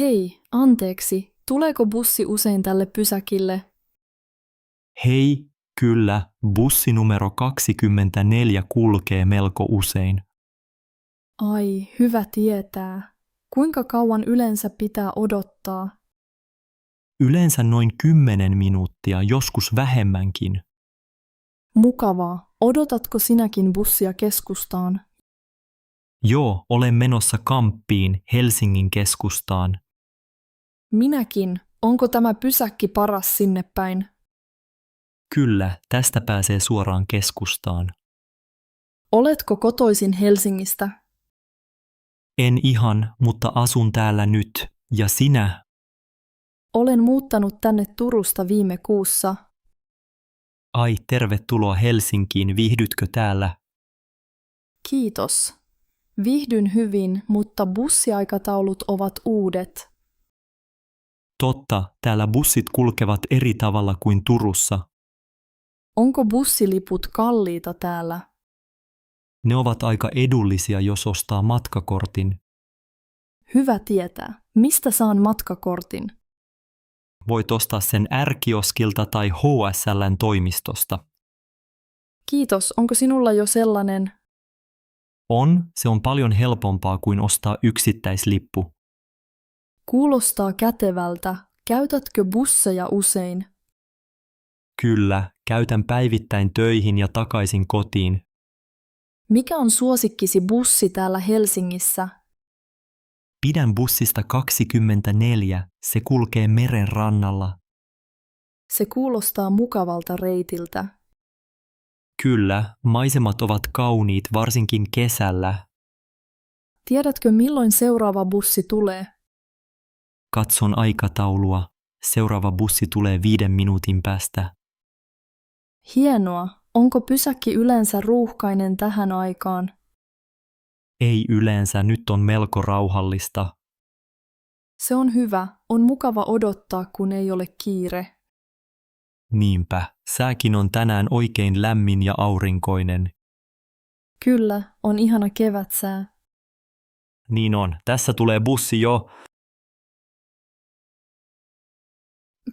Hei, anteeksi, tuleeko bussi usein tälle pysäkille? Hei, kyllä, bussi numero 24 kulkee melko usein. Ai, hyvä tietää. Kuinka kauan yleensä pitää odottaa? Yleensä noin 10 minuuttia, joskus vähemmänkin. Mukavaa. Odotatko sinäkin bussia keskustaan? Joo, olen menossa Kamppiin, Helsingin keskustaan. Minäkin. Onko tämä pysäkki paras sinne päin? Kyllä, tästä pääsee suoraan keskustaan. Oletko kotoisin Helsingistä? En ihan, mutta asun täällä nyt. Ja sinä? Olen muuttanut tänne Turusta viime kuussa. Ai, tervetuloa Helsinkiin, viihdytkö täällä? Kiitos. Viihdyn hyvin, mutta bussiaikataulut ovat uudet. Totta, täällä bussit kulkevat eri tavalla kuin Turussa. Onko bussiliput kalliita täällä? Ne ovat aika edullisia, jos ostaa matkakortin. Hyvä tietää. Mistä saan matkakortin? Voit ostaa sen R-kioskilta tai HSL:n toimistosta. Kiitos. Onko sinulla jo sellainen? Se on paljon helpompaa kuin ostaa yksittäislippu. Kuulostaa kätevältä. Käytätkö busseja usein? Kyllä, käytän päivittäin töihin ja takaisin kotiin. Mikä on suosikkisi bussi täällä Helsingissä? Pidän bussista 24, se kulkee meren rannalla. Se kuulostaa mukavalta reitiltä. Kyllä, maisemat ovat kauniit varsinkin kesällä. Tiedätkö milloin seuraava bussi tulee? Katson aikataulua. Seuraava bussi tulee 5 minuutin päästä. Hienoa. Onko pysäkki yleensä ruuhkainen tähän aikaan? Ei yleensä, nyt on melko rauhallista. Se on hyvä. On mukava odottaa, kun ei ole kiire. Niinpä, sääkin on tänään oikein lämmin ja aurinkoinen. Kyllä, on ihana kevätsää. Niin on, tässä tulee bussi jo.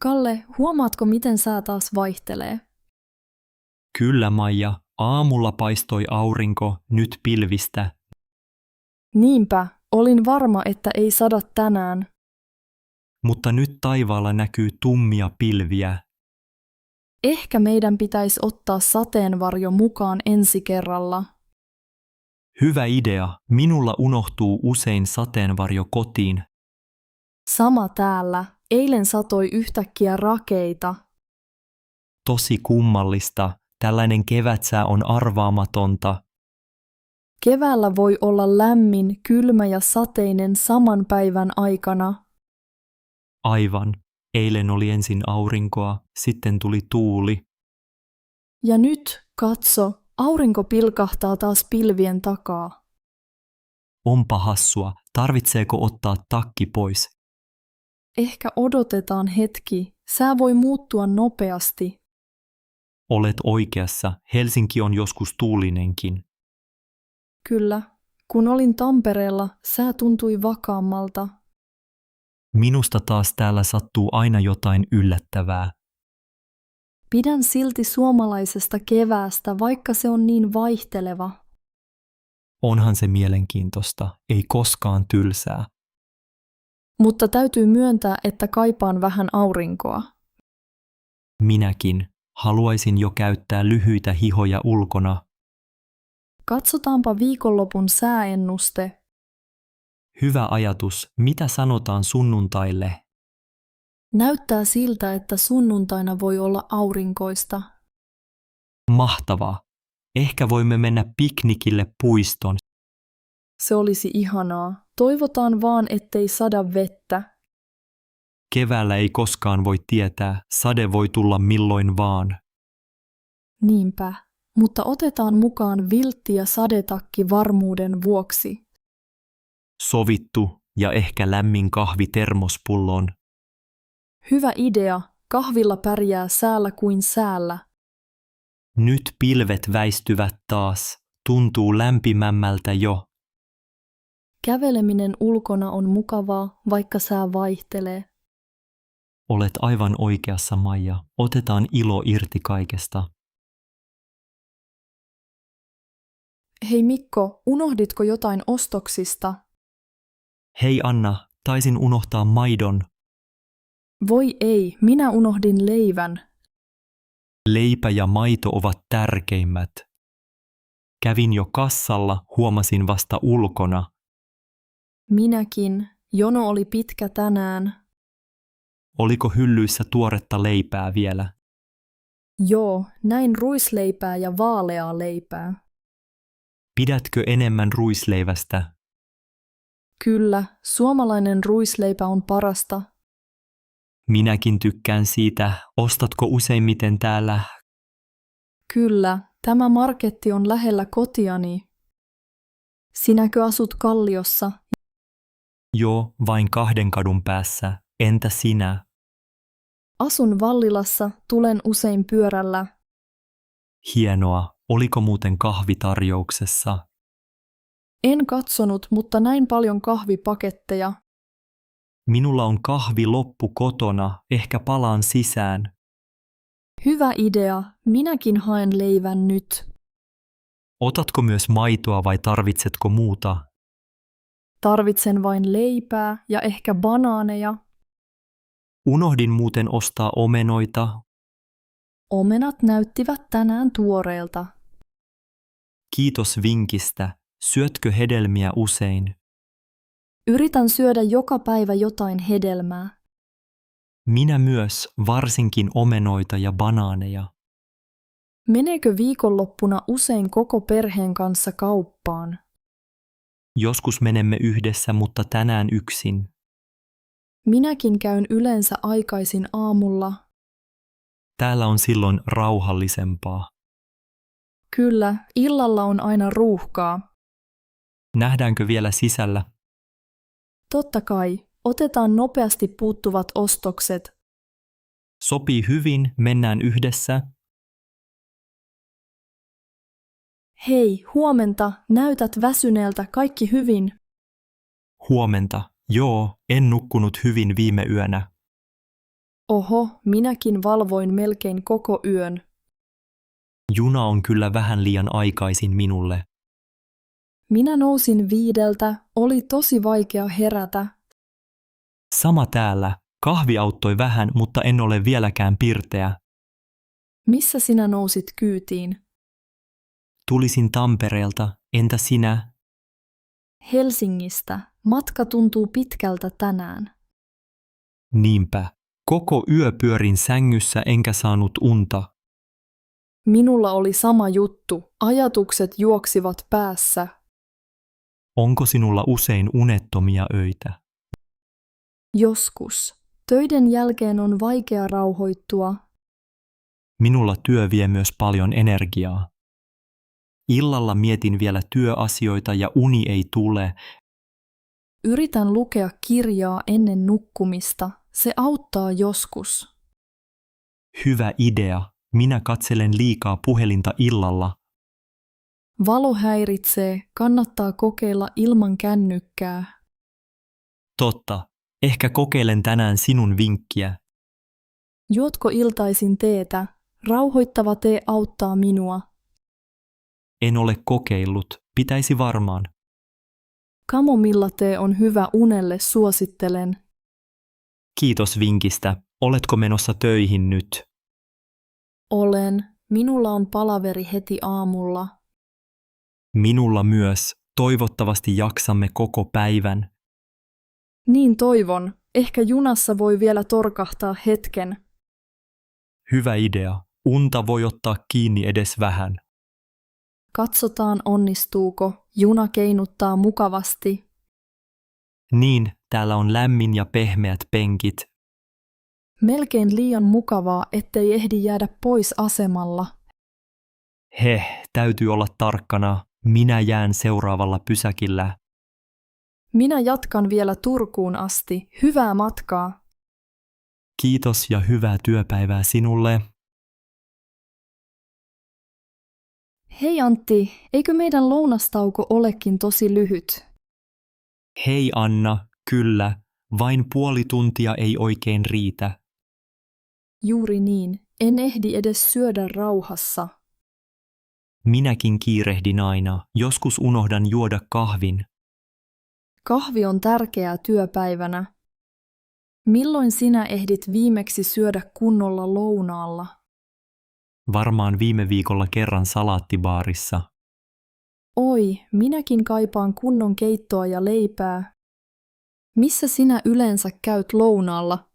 Kalle, huomaatko miten sää taas vaihtelee? Kyllä, Maija, aamulla paistoi aurinko, nyt pilvistä. Niinpä, olin varma, että ei sada tänään. Mutta nyt taivaalla näkyy tummia pilviä. Ehkä meidän pitäisi ottaa sateenvarjo mukaan ensi kerralla. Hyvä idea, minulla unohtuu usein sateenvarjo kotiin. Sama täällä. Eilen satoi yhtäkkiä rakeita. Tosi kummallista, tällainen kevätsää on arvaamatonta. Keväällä voi olla lämmin, kylmä ja sateinen saman päivän aikana. Aivan, eilen oli ensin aurinkoa, sitten tuli tuuli. Ja nyt, katso, aurinko pilkahtaa taas pilvien takaa. Onpa hassua, tarvitseeko ottaa takki pois? Ehkä odotetaan hetki, sää voi muuttua nopeasti. Olet oikeassa, Helsinki on joskus tuulinenkin. Kyllä, kun olin Tampereella, sää tuntui vakaammalta. Minusta taas täällä sattuu aina jotain yllättävää. Pidän silti suomalaisesta keväästä, vaikka se on niin vaihteleva. Onhan se mielenkiintoista, ei koskaan tylsää. Mutta täytyy myöntää, että kaipaan vähän aurinkoa. Minäkin. Haluaisin jo käyttää lyhyitä hihoja ulkona. Katsotaanpa viikonlopun sääennuste. Hyvä ajatus. Mitä sanotaan sunnuntaille? Näyttää siltä, että sunnuntaina voi olla aurinkoista. Mahtavaa. Ehkä voimme mennä piknikille puiston. Se olisi ihanaa. Toivotaan vaan, ettei sada vettä. Keväällä ei koskaan voi tietää, sade voi tulla milloin vaan. Niinpä, mutta otetaan mukaan viltti ja sadetakki varmuuden vuoksi. Sovittu ja ehkä lämmin kahvi termospulloon. Hyvä idea, kahvilla pärjää säällä kuin säällä. Nyt pilvet väistyvät taas, tuntuu lämpimämmältä jo. Käveleminen ulkona on mukavaa, vaikka sää vaihtelee. Olet aivan oikeassa, Maija. Otetaan ilo irti kaikesta. Hei Mikko, unohditko jotain ostoksista? Hei Anna, taisin unohtaa maidon. Voi ei, minä unohdin leivän. Leipä ja maito ovat tärkeimmät. Kävin jo kassalla, huomasin vasta ulkona. Minäkin. Jono oli pitkä tänään. Oliko hyllyissä tuoretta leipää vielä? Joo, näin ruisleipää ja vaaleaa leipää. Pidätkö enemmän ruisleivästä? Kyllä, suomalainen ruisleipä on parasta. Minäkin tykkään siitä. Ostatko useimmiten täällä? Kyllä, tämä marketti on lähellä kotiani. Sinäkö asut Kalliossa? Joo, vain 2 kadun päässä. Entä sinä? Asun Vallilassa, tulen usein pyörällä. Hienoa. Oliko muuten kahvitarjouksessa? En katsonut, mutta näin paljon kahvipaketteja. Minulla on kahvi loppu kotona. Ehkä palaan sisään. Hyvä idea, minäkin haen leivän nyt. Otatko myös maitoa vai tarvitsetko muuta? Tarvitsen vain leipää ja ehkä banaaneja. Unohdin muuten ostaa omenoita. Omenat näyttivät tänään tuoreelta. Kiitos vinkistä. Syötkö hedelmiä usein? Yritän syödä joka päivä jotain hedelmää. Minä myös, varsinkin omenoita ja banaaneja. Meneekö viikonloppuna usein koko perheen kanssa kauppaan? Joskus menemme yhdessä, mutta tänään yksin. Minäkin käyn yleensä aikaisin aamulla. Täällä on silloin rauhallisempaa. Kyllä, illalla on aina ruuhkaa. Nähdäänkö vielä sisällä? Totta kai, otetaan nopeasti puuttuvat ostokset. Sopii hyvin, mennään yhdessä. Hei, huomenta, näytät väsyneeltä, kaikki hyvin. Huomenta. Joo, en nukkunut hyvin viime yönä. Oho, minäkin valvoin melkein koko yön. Juna on kyllä vähän liian aikaisin minulle. Minä nousin 5, oli tosi vaikea herätä. Sama täällä. Kahvi auttoi vähän, mutta en ole vieläkään pirteä. Missä sinä nousit kyytiin? Tulisin Tampereelta. Entä sinä? Helsingistä. Matka tuntuu pitkältä tänään. Niinpä. Koko yö pyörin sängyssä enkä saanut unta. Minulla oli sama juttu. Ajatukset juoksivat päässä. Onko sinulla usein unettomia öitä? Joskus. Töiden jälkeen on vaikea rauhoittua. Minulla työ vie myös paljon energiaa. Illalla mietin vielä työasioita ja uni ei tule. Yritän lukea kirjaa ennen nukkumista. Se auttaa joskus. Hyvä idea. Minä katselen liikaa puhelinta illalla. Valo häiritsee, kannattaa kokeilla ilman kännykkää. Totta. Ehkä kokeilen tänään sinun vinkkiä. Juotko iltaisin teetä? Rauhoittava tee auttaa minua. En ole kokeillut. Pitäisi varmaan. Kamomillatee on hyvä unelle, suosittelen. Kiitos vinkistä. Oletko menossa töihin nyt? Olen. Minulla on palaveri heti aamulla. Minulla myös. Toivottavasti jaksamme koko päivän. Niin toivon. Ehkä junassa voi vielä torkahtaa hetken. Hyvä idea. Unta voi ottaa kiinni edes vähän. Katsotaan onnistuuko. Juna keinuttaa mukavasti. Niin, täällä on lämmin ja pehmeät penkit. Melkein liian mukavaa, ettei ehdi jäädä pois asemalla. Täytyy olla tarkkana. Minä jään seuraavalla pysäkillä. Minä jatkan vielä Turkuun asti. Hyvää matkaa. Kiitos ja hyvää työpäivää sinulle. Hei Antti, eikö meidän lounastauko olekin tosi lyhyt? Hei Anna, kyllä, vain puoli tuntia ei oikein riitä. Juuri niin, en ehdi edes syödä rauhassa. Minäkin kiirehdin aina, joskus unohdan juoda kahvin. Kahvi on tärkeää työpäivänä. Milloin sinä ehdit viimeksi syödä kunnolla lounaalla? Varmaan viime viikolla kerran salaattibaarissa. Oi, minäkin kaipaan kunnon keittoa ja leipää. Missä sinä yleensä käyt lounaalla?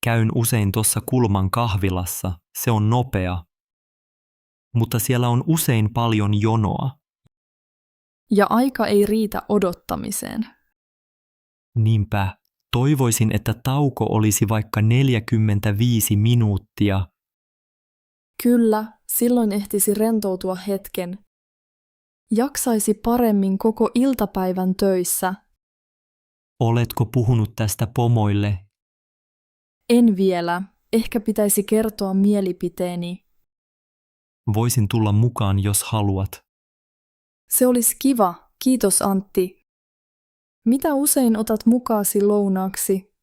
Käyn usein tuossa kulman kahvilassa, se on nopea. Mutta siellä on usein paljon jonoa. Ja aika ei riitä odottamiseen. Niinpä, toivoisin, että tauko olisi vaikka 45 minuuttia. Kyllä, silloin ehtisi rentoutua hetken. Jaksaisi paremmin koko iltapäivän töissä. Oletko puhunut tästä pomoille? En vielä. Ehkä pitäisi kertoa mielipiteeni. Voisin tulla mukaan, jos haluat. Se olisi kiva. Kiitos Antti. Mitä usein otat mukaasi lounaaksi?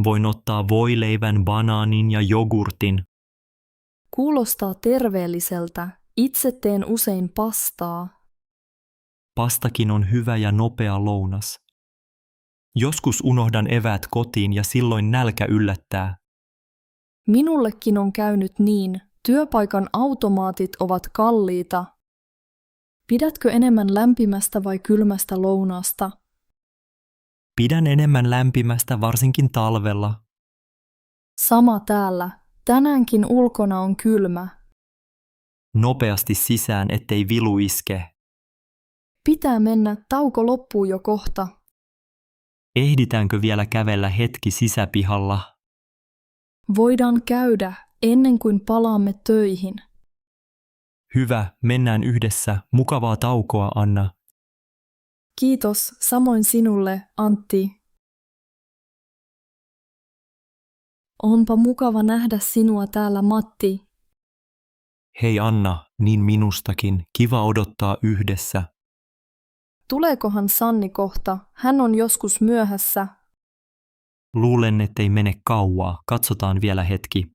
Voin ottaa voileivän, banaanin ja jogurtin. Kuulostaa terveelliseltä. Itse teen usein pastaa. Pastakin on hyvä ja nopea lounas. Joskus unohdan eväät kotiin ja silloin nälkä yllättää. Minullekin on käynyt niin. Työpaikan automaatit ovat kalliita. Pidätkö enemmän lämpimästä vai kylmästä lounaasta? Pidän enemmän lämpimästä, varsinkin talvella. Sama täällä. Tänäänkin ulkona on kylmä. Nopeasti sisään, ettei vilu iske. Pitää mennä, tauko loppuu jo kohta. Ehditäänkö vielä kävellä hetki sisäpihalla? Voidaan käydä ennen kuin palaamme töihin. Hyvä, mennään yhdessä. Mukavaa taukoa, Anna. Kiitos, samoin sinulle, Antti. Onpa mukava nähdä sinua täällä, Matti. Hei Anna, niin minustakin. Kiva odottaa yhdessä. Tuleekohan Sanni kohta? Hän on joskus myöhässä. Luulen, ettei mene kauaa. Katsotaan vielä hetki.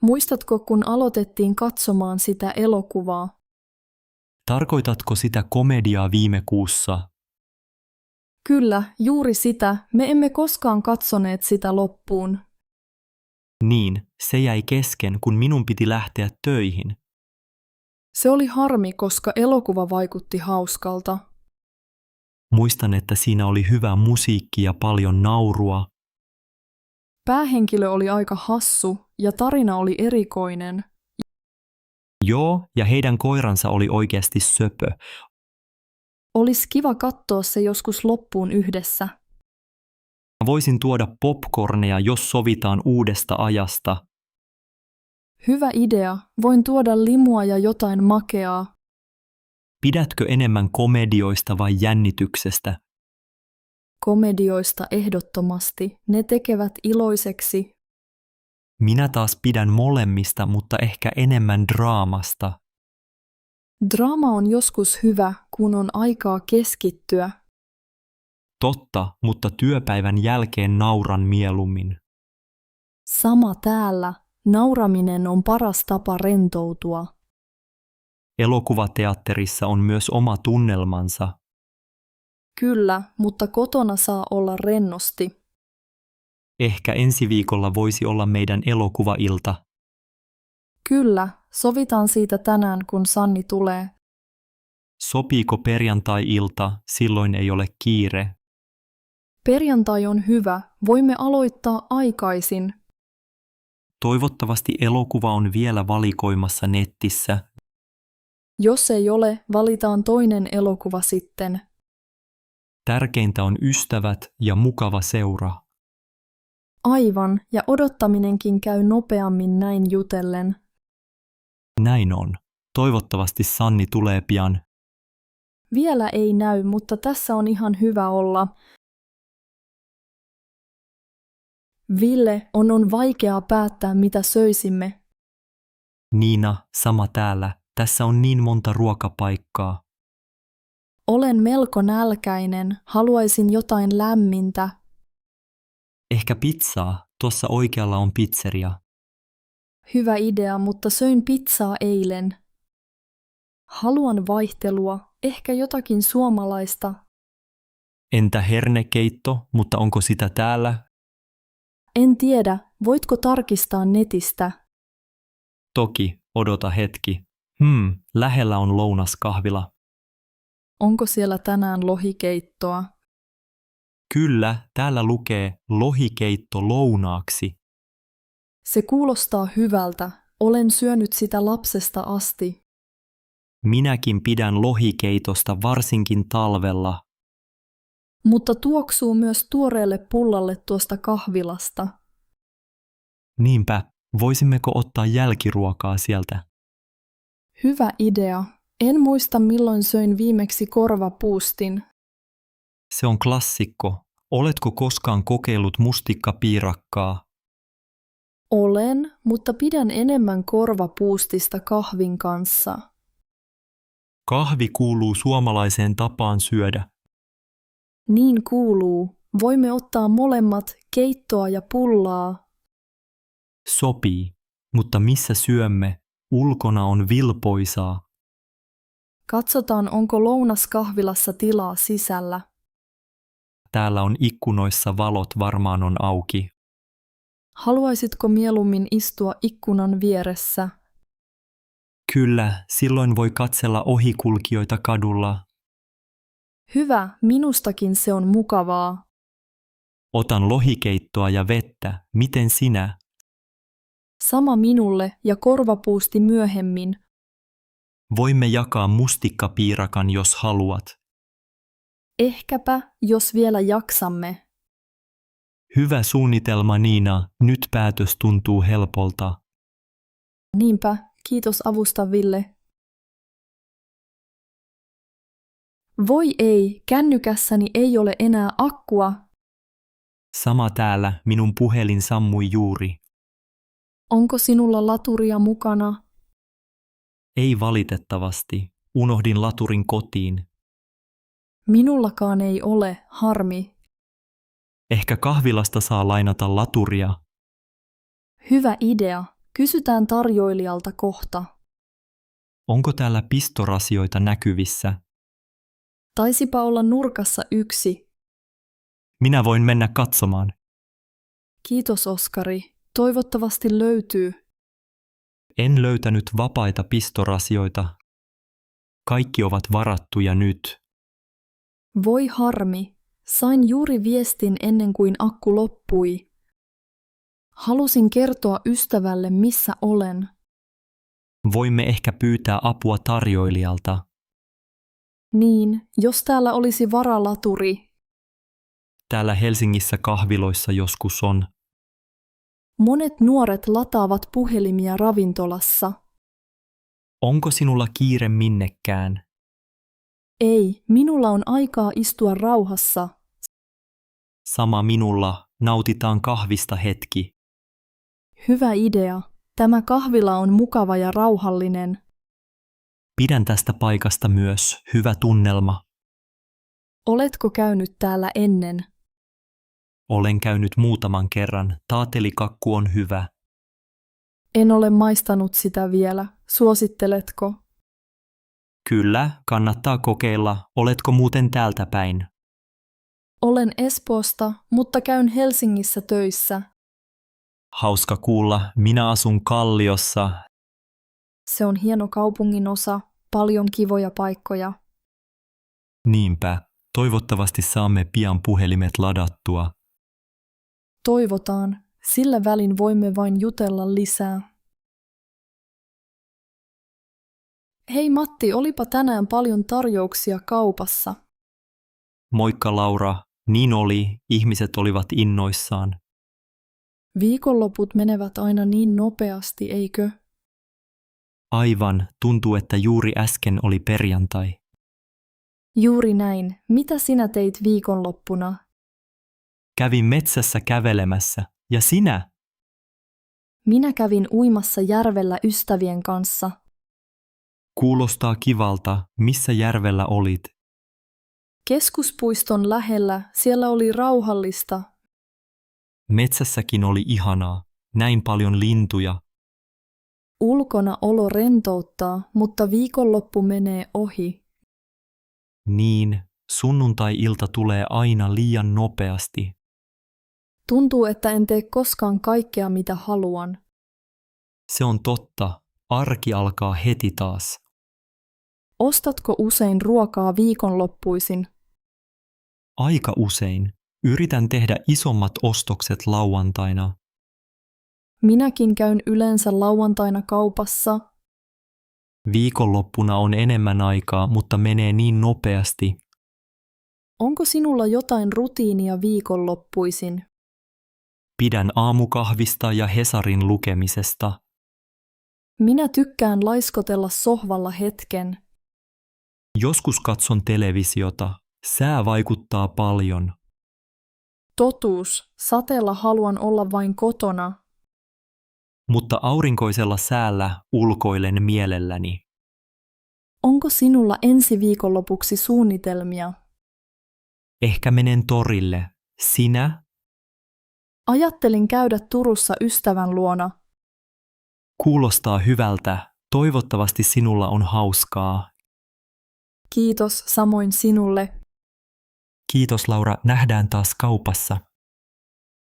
Muistatko, kun aloitettiin katsomaan sitä elokuvaa? Tarkoitatko sitä komediaa viime kuussa? Kyllä, juuri sitä. Me emme koskaan katsoneet sitä loppuun. Niin, se jäi kesken, kun minun piti lähteä töihin. Se oli harmi, koska elokuva vaikutti hauskalta. Muistan, että siinä oli hyvä musiikki ja paljon naurua. Päähenkilö oli aika hassu ja tarina oli erikoinen. Joo, ja heidän koiransa oli oikeasti söpö. Olisi kiva katsoa se joskus loppuun yhdessä. Voisin tuoda popcorneja, jos sovitaan uudesta ajasta. Hyvä idea. Voin tuoda limua ja jotain makeaa. Pidätkö enemmän komedioista vai jännityksestä? Komedioista ehdottomasti. Ne tekevät iloiseksi. Minä taas pidän molemmista, mutta ehkä enemmän draamasta. Draama on joskus hyvä, kun on aikaa keskittyä. Totta, mutta työpäivän jälkeen nauran mieluummin. Sama täällä. Nauraminen on paras tapa rentoutua. Elokuvateatterissa on myös oma tunnelmansa. Kyllä, mutta kotona saa olla rennosti. Ehkä ensi viikolla voisi olla meidän elokuvailta. Kyllä, sovitaan siitä tänään, kun Sanni tulee. Sopiiko perjantai-ilta, silloin ei ole kiire. Perjantai on hyvä, voimme aloittaa aikaisin. Toivottavasti elokuva on vielä valikoimassa netissä. Jos ei ole, valitaan toinen elokuva sitten. Tärkeintä on ystävät ja mukava seura. Aivan, ja odottaminenkin käy nopeammin näin jutellen. Näin on. Toivottavasti Sanni tulee pian. Vielä ei näy, mutta tässä on ihan hyvä olla. Ville, on vaikeaa päättää, mitä söisimme. Niina, sama täällä. Tässä on niin monta ruokapaikkaa. Olen melko nälkäinen, haluaisin jotain lämmintä. Ehkä pizzaa, tuossa oikealla on pizzeria. Hyvä idea, mutta söin pizzaa eilen. Haluan vaihtelua, ehkä jotakin suomalaista. Entä hernekeitto, mutta onko sitä täällä? En tiedä, voitko tarkistaa netistä? Toki, odota hetki. Lähellä on lounaskahvila. Onko siellä tänään lohikeittoa? Kyllä, täällä lukee lohikeitto lounaaksi. Se kuulostaa hyvältä. Olen syönyt sitä lapsesta asti. Minäkin pidän lohikeitosta varsinkin talvella. Mutta tuoksuu myös tuoreelle pullalle tuosta kahvilasta. Niinpä, voisimmeko ottaa jälkiruokaa sieltä? Hyvä idea. En muista milloin söin viimeksi korvapuustin. Se on klassikko. Oletko koskaan kokeillut mustikkapiirakkaa? Olen, mutta pidän enemmän korvapuustista kahvin kanssa. Kahvi kuuluu suomalaiseen tapaan syödä. Niin kuuluu. Voimme ottaa molemmat, keittoa ja pullaa. Sopii, mutta missä syömme? Ulkona on vilpoisaa. Katsotaan, onko lounaskahvilassa tilaa sisällä. Täällä on ikkunoissa valot, varmaan on auki. Haluaisitko mieluummin istua ikkunan vieressä? Kyllä, silloin voi katsella ohikulkijoita kadulla. Hyvä, minustakin se on mukavaa. Otan lohikeittoa ja vettä. Miten sinä? Sama minulle ja korvapuusti myöhemmin. Voimme jakaa mustikkapiirakan, jos haluat. Ehkäpä, jos vielä jaksamme. Hyvä suunnitelma, Niina. Nyt päätös tuntuu helpolta. Niinpä, kiitos avusta, Ville. Voi ei, kännykässäni ei ole enää akkua. Sama täällä, minun puhelin sammui juuri. Onko sinulla laturia mukana? Ei valitettavasti. Unohdin laturin kotiin. Minullakaan ei ole, harmi. Ehkä kahvilasta saa lainata laturia. Hyvä idea. Kysytään tarjoilijalta kohta. Onko täällä pistorasioita näkyvissä? Taisipa olla nurkassa yksi. Minä voin mennä katsomaan. Kiitos, Oskari. Toivottavasti löytyy. En löytänyt vapaita pistorasioita. Kaikki ovat varattuja nyt. Voi harmi. Sain juuri viestin ennen kuin akku loppui. Halusin kertoa ystävälle, missä olen. Voimme ehkä pyytää apua tarjoilijalta. Niin, jos täällä olisi varalaturi. Täällä Helsingissä kahviloissa joskus on. Monet nuoret lataavat puhelimia ravintolassa. Onko sinulla kiire minnekään? Ei, minulla on aikaa istua rauhassa. Sama minulla, nautitaan kahvista hetki. Hyvä idea. Tämä kahvila on mukava ja rauhallinen. Pidän tästä paikasta myös, hyvä tunnelma. Oletko käynyt täällä ennen? Olen käynyt muutaman kerran, taatelikakku on hyvä. En ole maistanut sitä vielä. Suositteletko? Kyllä, kannattaa kokeilla. Oletko muuten täältä päin? Olen Espoosta, mutta käyn Helsingissä töissä. Hauska kuulla, minä asun Kalliossa. Se on hieno kaupungin osa, paljon kivoja paikkoja. Niinpä, toivottavasti saamme pian puhelimet ladattua. Toivotaan, sillä välin voimme vain jutella lisää. Hei Matti, olipa tänään paljon tarjouksia kaupassa. Moikka Laura, niin oli, ihmiset olivat innoissaan. Viikonloput menevät aina niin nopeasti, eikö? Aivan, tuntuu, että juuri äsken oli perjantai. Juuri näin. Mitä sinä teit viikonloppuna? Kävin metsässä kävelemässä. Ja sinä? Minä kävin uimassa järvellä ystävien kanssa. Kuulostaa kivalta, missä järvellä olit? Keskuspuiston lähellä siellä oli rauhallista. Metsässäkin oli ihanaa, näin paljon lintuja. Ulkona olo rentouttaa, mutta viikonloppu menee ohi. Niin, sunnuntai-ilta tulee aina liian nopeasti. Tuntuu, että en tee koskaan kaikkea, mitä haluan. Se on totta, arki alkaa heti taas. Ostatko usein ruokaa viikonloppuisin? Aika usein. Yritän tehdä isommat ostokset lauantaina. Minäkin käyn yleensä lauantaina kaupassa. Viikonloppuna on enemmän aikaa, mutta menee niin nopeasti. Onko sinulla jotain rutiinia viikonloppuisin? Pidän aamukahvista ja Hesarin lukemisesta. Minä tykkään laiskotella sohvalla hetken. Joskus katson televisiota. Sää vaikuttaa paljon. Totuus, sateella haluan olla vain kotona. Mutta aurinkoisella säällä ulkoilen mielelläni. Onko sinulla ensi viikonlopuksi suunnitelmia? Ehkä menen torille. Sinä? Ajattelin käydä Turussa ystävän luona. Kuulostaa hyvältä. Toivottavasti sinulla on hauskaa. Kiitos samoin sinulle. Kiitos Laura, nähdään taas kaupassa.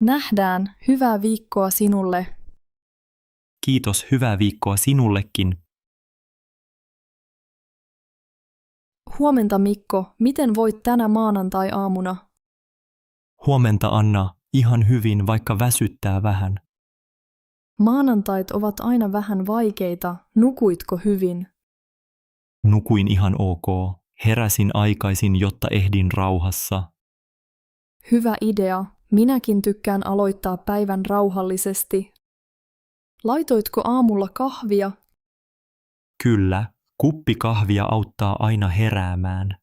Nähdään, hyvää viikkoa sinulle. Kiitos, hyvää viikkoa sinullekin. Huomenta Mikko, miten voit tänä maanantai-aamuna? Huomenta Anna, ihan hyvin, vaikka väsyttää vähän. Maanantait ovat aina vähän vaikeita, nukuitko hyvin? Nukuin ihan ok. Heräsin aikaisin, jotta ehdin rauhassa. Hyvä idea, minäkin tykkään aloittaa päivän rauhallisesti. Laitoitko aamulla kahvia? Kyllä, kuppi kahvia auttaa aina heräämään.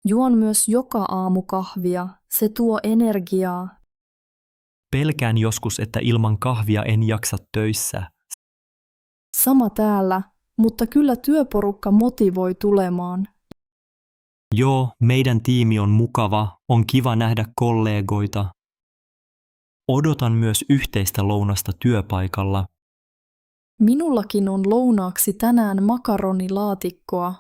Juon myös joka aamu kahvia, se tuo energiaa. Pelkään joskus, että ilman kahvia en jaksa töissä. Sama täällä, mutta kyllä työporukka motivoi tulemaan. Joo, meidän tiimi on mukava, on kiva nähdä kollegoita. Odotan myös yhteistä lounasta työpaikalla. Minullakin on lounaaksi tänään makaronilaatikkoa.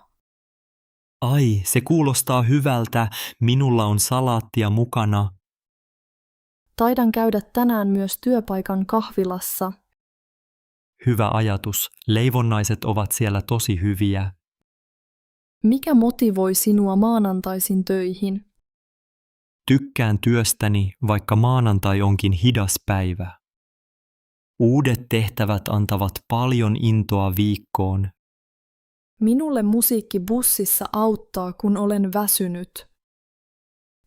Ai, se kuulostaa hyvältä, minulla on salaattia mukana. Taidan käydä tänään myös työpaikan kahvilassa. Hyvä ajatus, leivonnaiset ovat siellä tosi hyviä. Mikä motivoi sinua maanantaisin töihin? Tykkään työstäni, vaikka maanantai onkin hidas päivä. Uudet tehtävät antavat paljon intoa viikkoon. Minulle musiikki bussissa auttaa, kun olen väsynyt.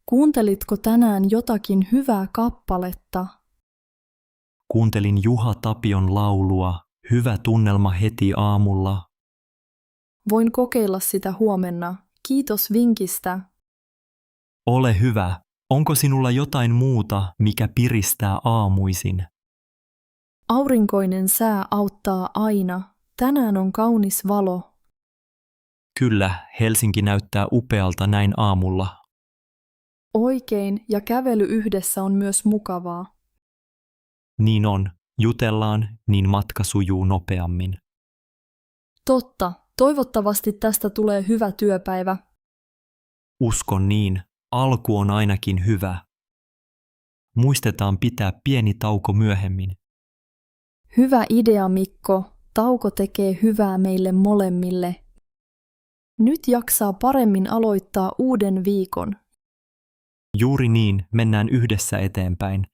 Kuuntelitko tänään jotakin hyvää kappaletta? Kuuntelin Juha Tapion laulua, hyvä tunnelma heti aamulla. Voin kokeilla sitä huomenna. Kiitos vinkistä. Ole hyvä, onko sinulla jotain muuta, mikä piristää aamuisin? Aurinkoinen sää auttaa aina. Tänään on kaunis valo. Kyllä, Helsinki näyttää upealta näin aamulla. Oikein, ja kävely yhdessä on myös mukavaa. Niin on, jutellaan, niin matka sujuu nopeammin. Totta, toivottavasti tästä tulee hyvä työpäivä. Uskon niin, alku on ainakin hyvä. Muistetaan pitää pieni tauko myöhemmin. Hyvä idea, Mikko. Tauko tekee hyvää meille molemmille. Nyt jaksaa paremmin aloittaa uuden viikon. Juuri niin, mennään yhdessä eteenpäin.